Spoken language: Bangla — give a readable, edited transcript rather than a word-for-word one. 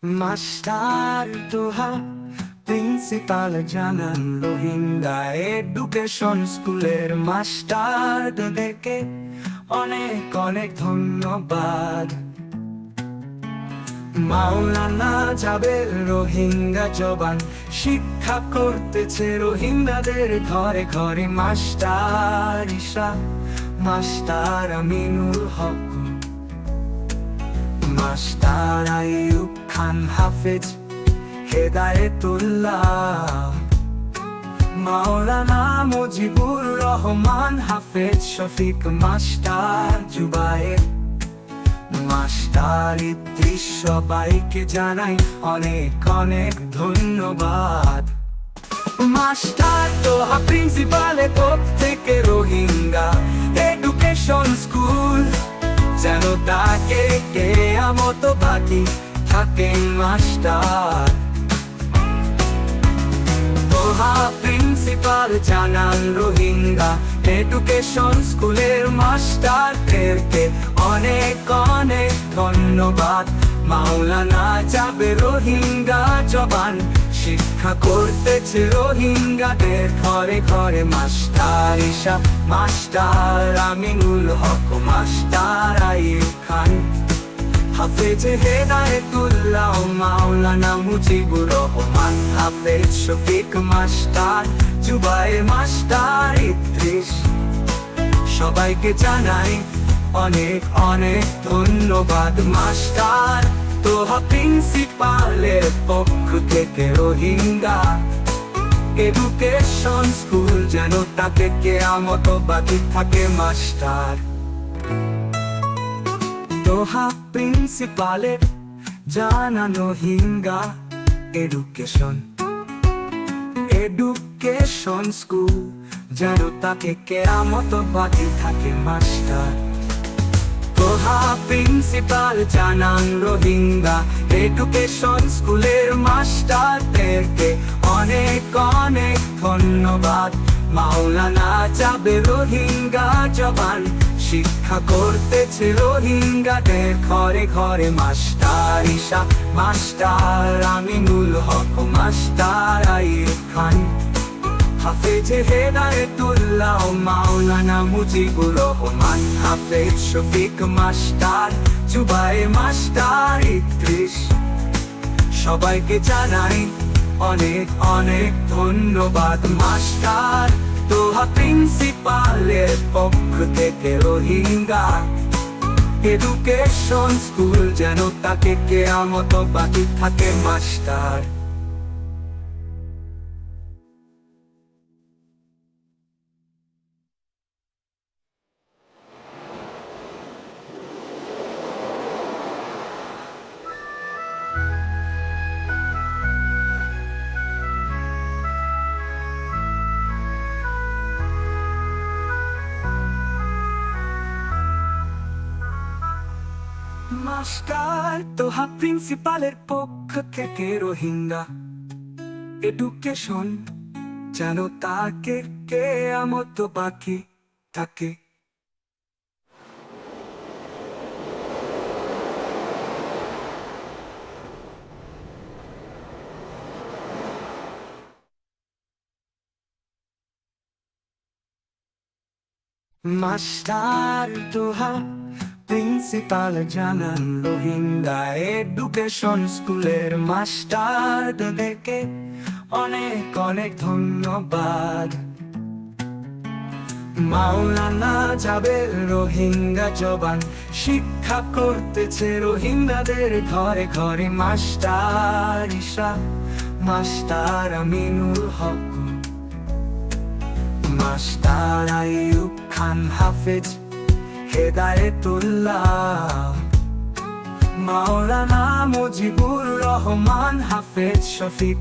মাস্টার দোহা প্রিন্সিপাল জানান রোহিঙ্গা এডুকেশন স্কুলের মাস্টারদেরকে অনেক অনেক ধন্যবাদ। মাওলানা জাবের রোহিঙ্গা জবান শিক্ষা করতেছে রোহিঙ্গাদের ঘরে ঘরে। মাস্টার ঈশা, মাস্টার আমিনুল হক, মাস্টার আইয়ুব খান হাফেজ, হেদায়েতুল্লাহ, মাওলানা মুজিবুর রহমান হাফেজ, শফিক মাস্টার জুবায়ের, মাস্টার ইদ্রিস, সবাইকে জানাই অনেক অনেক ধন্যবাদ। মাস্টার দোহা প্রিন্সিপালের পক্ষ থেকে রোহিঙ্গা এডুকেশন স্কুল যেন তাকে কেয়ামত বাকি থাকে। মাস্টার দোহা প্রিন্সিপাল জানান রোহিঙ্গা এডুকেশন স্কুলের মাস্টারদেরকে অনেক অনেক ধন্যবাদ। মাওলানা যাবে রোহিঙ্গা জবান শিক্ষা করতেছে রোহিঙ্গাদের ঘরে ঘরে। মাস্টার ঈশা, মাস্টার আমিনুল হক, মাস্টার আইয়ুব খান হাফেজ, হেদায়েতুল্লাহ, মাওলানা মুজিবুর রহমান হাফেজ, শফিক মাস্টার জুবায়ের, মাস্টার ইদ্রিস, সবাইকে জানাই অনেক অনেক ধন্যবাদ। মাস্টার দোহা প্রিন্সিপালের পক্ষ থেকে রোহিঙ্গা এডুকেশন স্কুল যেন তাকে কেয়ামত বাকি থাকে। মাস্টার দোহা প্রিন্সিপালের জানান রোহিঙ্গা এডুকেশন স্কুল যেন তাকে কেয়ামত বাকি থাকে। মাস্টার দোহা প্রিন্সিপাল জানান রোহিঙ্গা এডুকেশন স্কুলের মাস্টারদেরকে অনেক অনেক ধন্যবাদ। মাওলানা যাবে রোহিঙ্গা জবান শিক্ষা করতেছে রোহিঙ্গাদের ঘরে ঘরে। মাস্টার ঈশা, মাস্টার আমিনুল হক, মাস্টার আইয়ুব খান হাফেজ, হেদায়েতুল্লাহ, মাওলানা মুজিবুর রহমান হাফেজ, শফিক মাস্টার জুবায়ের, মাস্টার ইদ্রিস, সবাইকে জানাই অনেক অনেক ধন্যবাদ। মাস্টার দোহা প্রিন্সিপালের পক্ষ থেকে রোহিঙ্গা এডুকেশন স্কুল যেন তাকে কেয়ামত বাকি থাকে। মাস্টার মাস্টার দোহা প্রিন্সিপালের পক্ষ থেকে রোহিঙ্গা এডুকেশন যেন তাকে কেয়ামত বাকি থাকে। মাস্টার দোহা প্রিন্সিপাল জানান রোহিঙ্গা এডুকেশন স্কুলের মাস্টারদেরকে অনেক অনেক ধন্যবাদ। মাওলানা জাবের রোহিঙ্গা জবান শিক্ষা করতেছে রোহিঙ্গাদের ঘরে ঘরে। মাস্টার ঈশা, মাস্টার আমিনুল হক, মাস্টার আইয়ুব খান হাফেজ, হেদায়েতুল্লাহ, মাওলানা মুজিবুর রহমান হাফেজ, শফিক